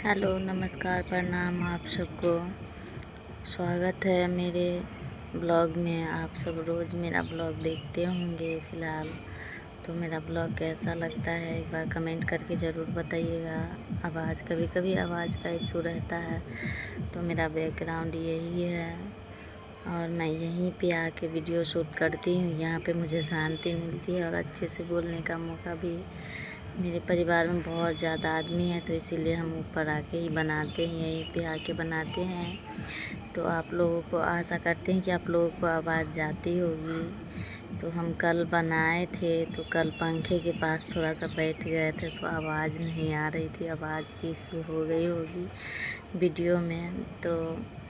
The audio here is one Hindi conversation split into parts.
हेलो, नमस्कार, प्रणाम आप सबको। स्वागत है मेरे ब्लॉग में। आप सब रोज़ मेरा ब्लॉग देखते होंगे फ़िलहाल। तो मेरा ब्लॉग कैसा लगता है एक बार कमेंट करके ज़रूर बताइएगा। आवाज़ कभी कभी आवाज़ का इशू रहता है, तो मेरा बैकग्राउंड यही है और मैं यहीं पे आके वीडियो शूट करती हूँ। यहाँ पे मुझे शांति मिलती है और अच्छे से बोलने का मौका भी। मेरे परिवार में बहुत ज़्यादा आदमी है, तो इसीलिए हम ऊपर आके ही बनाते हैं, यहीं पे आके बनाते हैं। तो आप लोगों को आशा करते हैं कि आप लोगों को आवाज़ जाती होगी। तो हम कल बनाए थे, तो कल पंखे के पास थोड़ा सा बैठ गए थे, तो आवाज़ नहीं आ रही थी। आवाज़ की इशू हो गई होगी वीडियो में, तो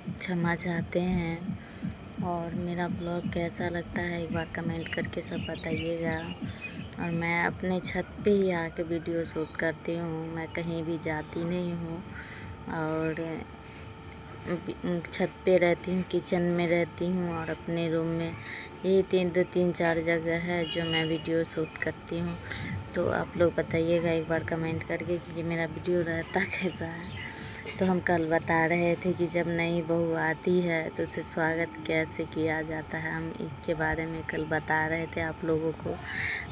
क्षमा चाहते हैं। और मेरा ब्लॉग कैसा लगता है एक बार कमेंट करके सब बताइएगा। और मैं अपने छत पे ही आके वीडियो शूट करती हूँ, मैं कहीं भी जाती नहीं हूँ। और छत पे रहती हूँ, किचन में रहती हूँ और अपने रूम में। यही तीन चार जगह है जो मैं वीडियो शूट करती हूँ। तो आप लोग बताइएगा एक बार कमेंट करके कि मेरा वीडियो रहता कैसा है। तो हम कल बता रहे थे कि जब नई बहू आती है तो उसे स्वागत कैसे किया जाता है, हम इसके बारे में कल बता रहे थे आप लोगों को।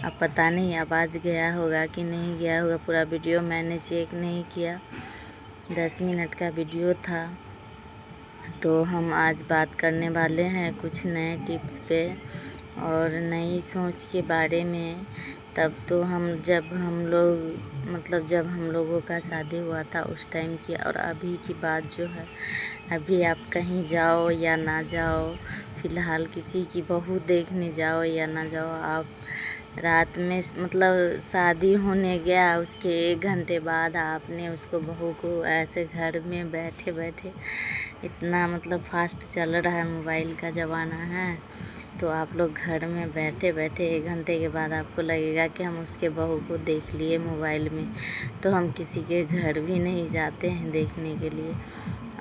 अब पता नहीं आवाज़ गया होगा कि नहीं गया होगा, पूरा वीडियो मैंने चेक नहीं किया। 10 मिनट का वीडियो था। तो हम आज बात करने वाले हैं कुछ नए टिप्स पे और नई सोच के बारे में। तब तो जब हम लोगों का शादी हुआ था उस टाइम की और अभी की बात जो है, अभी आप कहीं जाओ या ना जाओ, फ़िलहाल किसी की बहू देखने जाओ या ना जाओ, आप रात में शादी होने गया, उसके 1 घंटे बाद आपने उसको बहू को ऐसे घर में बैठे बैठे, इतना फास्ट चल रहा है, मोबाइल का ज़माना है। तो आप लोग घर में बैठे बैठे 1 घंटे के बाद आपको लगेगा कि हम उसके बहू को देख लिए मोबाइल में। तो हम किसी के घर भी नहीं जाते हैं देखने के लिए।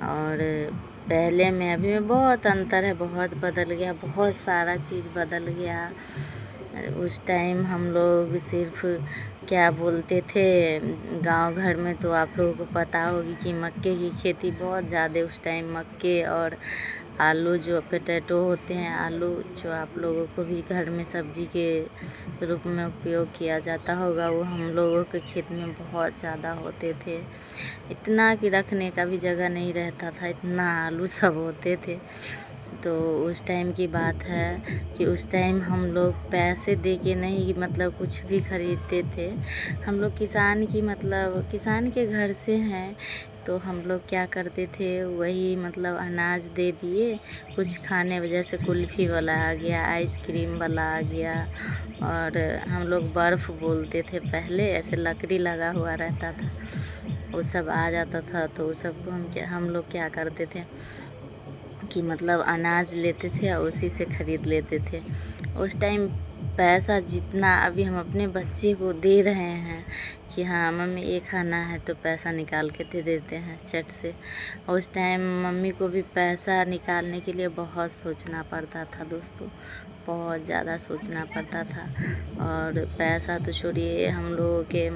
और पहले में अभी में बहुत अंतर है, बहुत बदल गया, बहुत सारा चीज़ बदल गया। उस टाइम हम लोग सिर्फ क्या बोलते थे, गांव घर में तो आप लोगों को पता होगी कि मक्के की खेती बहुत ज़्यादा उस टाइम, मक्के और आलू जो पोटैटो होते हैं, आलू जो आप लोगों को भी घर में सब्जी के रूप में उपयोग किया जाता होगा, वो हम लोगों के खेत में बहुत ज़्यादा होते थे। इतना कि रखने का भी जगह नहीं रहता था, इतना आलू सब होते थे। तो उस टाइम की बात है कि उस टाइम हम लोग पैसे दे के नहीं कुछ भी खरीदते थे। हम लोग किसान के घर से हैं, तो हम लोग क्या करते थे, वही अनाज दे दिए, कुछ खाने वजह से कुल्फ़ी वाला आ गया, आइसक्रीम वाला आ गया। और हम लोग बर्फ़ बोलते थे पहले, ऐसे लकड़ी लगा हुआ रहता था, वो सब आ जाता था। तो उस सब को हम लोग क्या करते थे कि अनाज लेते थे और उसी से ख़रीद लेते थे। उस टाइम पैसा जितना अभी हम अपने बच्चे को दे रहे हैं कि हाँ मम्मी ये खाना है, तो पैसा निकाल के दे देते हैं चट से। उस टाइम मम्मी को भी पैसा निकालने के लिए बहुत सोचना पड़ता था दोस्तों, बहुत ज़्यादा सोचना पड़ता था। और पैसा तो छोड़िए, हम लोगों के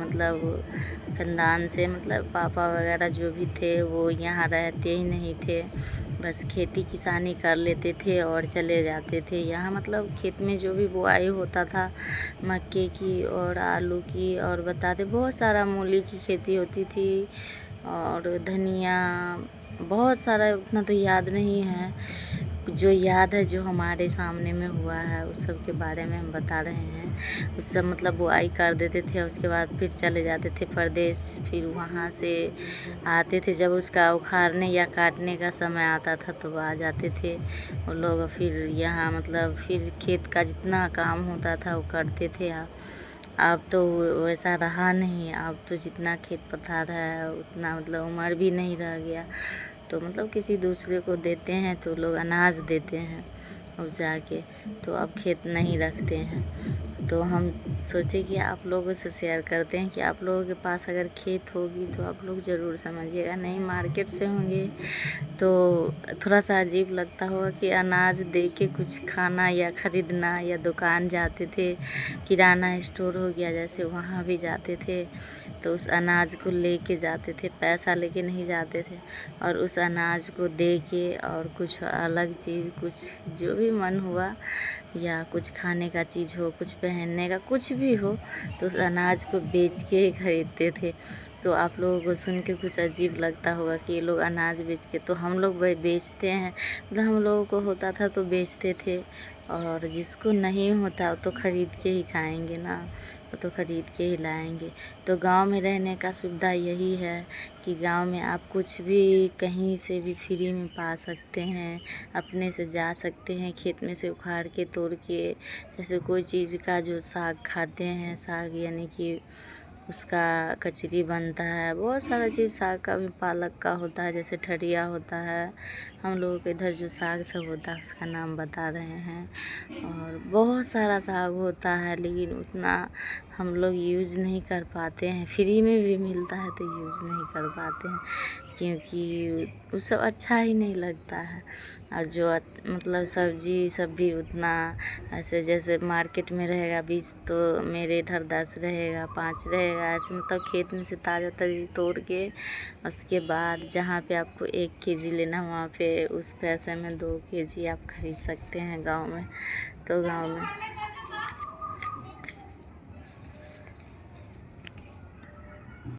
ख़ानदान से पापा वगैरह जो भी थे वो यहाँ रहते ही नहीं थे, बस खेती किसानी कर लेते थे और चले जाते थे। यहाँ खेत में जो भी बुआई होता था, मक्के की और आलू की और बताते, बहुत सारा मूली की खेती होती थी और धनिया, बहुत सारा, उतना तो याद नहीं है। जो याद है, जो हमारे सामने में हुआ है, उस सब के बारे में हम बता रहे हैं। उस सब बुआई कर देते थे, उसके बाद फिर चले जाते थे परदेश। फिर वहाँ से आते थे, जब उसका उखाड़ने या काटने का समय आता था तो आ जाते थे वो लोग। फिर यहाँ फिर खेत का जितना काम होता था वो करते थे। अब तो वैसा रहा नहीं, अब तो जितना खेत पथार है उतना उम्र भी नहीं रह गया। तो किसी दूसरे को देते हैं तो लोग अनाज देते हैं, उपजा के, तो अब खेत नहीं रखते हैं। तो हम सोचे कि आप लोगों से शेयर करते हैं कि आप लोगों के पास अगर खेत होगी तो आप लोग ज़रूर समझिएगा। नहीं मार्केट से होंगे तो थोड़ा सा अजीब लगता होगा कि अनाज दे के कुछ खाना या ख़रीदना, या दुकान जाते थे, किराना स्टोर हो गया जैसे, वहाँ भी जाते थे तो उस अनाज को लेके जाते थे, पैसा लेके नहीं जाते थे। और उस अनाज को दे के और कुछ अलग चीज़, कुछ जो भी मन हुआ, या कुछ खाने का चीज़ हो, कुछ पहनने का, कुछ भी हो, तो उस अनाज को बेच के ही खरीदते थे। तो आप लोगों को सुन के कुछ अजीब लगता होगा कि ये लोग अनाज बेच के, तो हम लोग बेचते हैं, मतलब हम लोगों को होता था तो बेचते थे, और जिसको नहीं होता वो तो ख़रीद के ही खाएंगे ना, वो तो ख़रीद के ही लाएंगे। तो गांव में रहने का सुविधा यही है कि गांव में आप कुछ भी कहीं से भी फ्री में पा सकते हैं, अपने से जा सकते हैं, खेत में से उखाड़ के तोड़ के, जैसे कोई चीज़ का जो साग खाते हैं, साग यानी कि उसका कचरी बनता है, बहुत सारा चीज़ साग का भी, पालक का होता है, जैसे ठरिया होता है, हम लोगों के इधर जो साग सब होता है उसका नाम बता रहे हैं। और बहुत सारा साग होता है, लेकिन उतना हम लोग यूज़ नहीं कर पाते हैं। फ्री में भी मिलता है तो यूज़ नहीं कर पाते हैं, क्योंकि वो सब अच्छा ही नहीं लगता है। और जो मतलब सब्जी सब भी उतना, ऐसे जैसे मार्केट में रहेगा 20 तो मेरे इधर 10 रहेगा, 5 रहेगा, ऐसे मतलब खेत में से ताज़ा ताज़ी तोड़ के, उसके बाद जहाँ पे आपको 1 केजी लेना वहाँ पे उस पैसे में 2 केजी आप खरीद सकते हैं गाँव में। तो गाँव में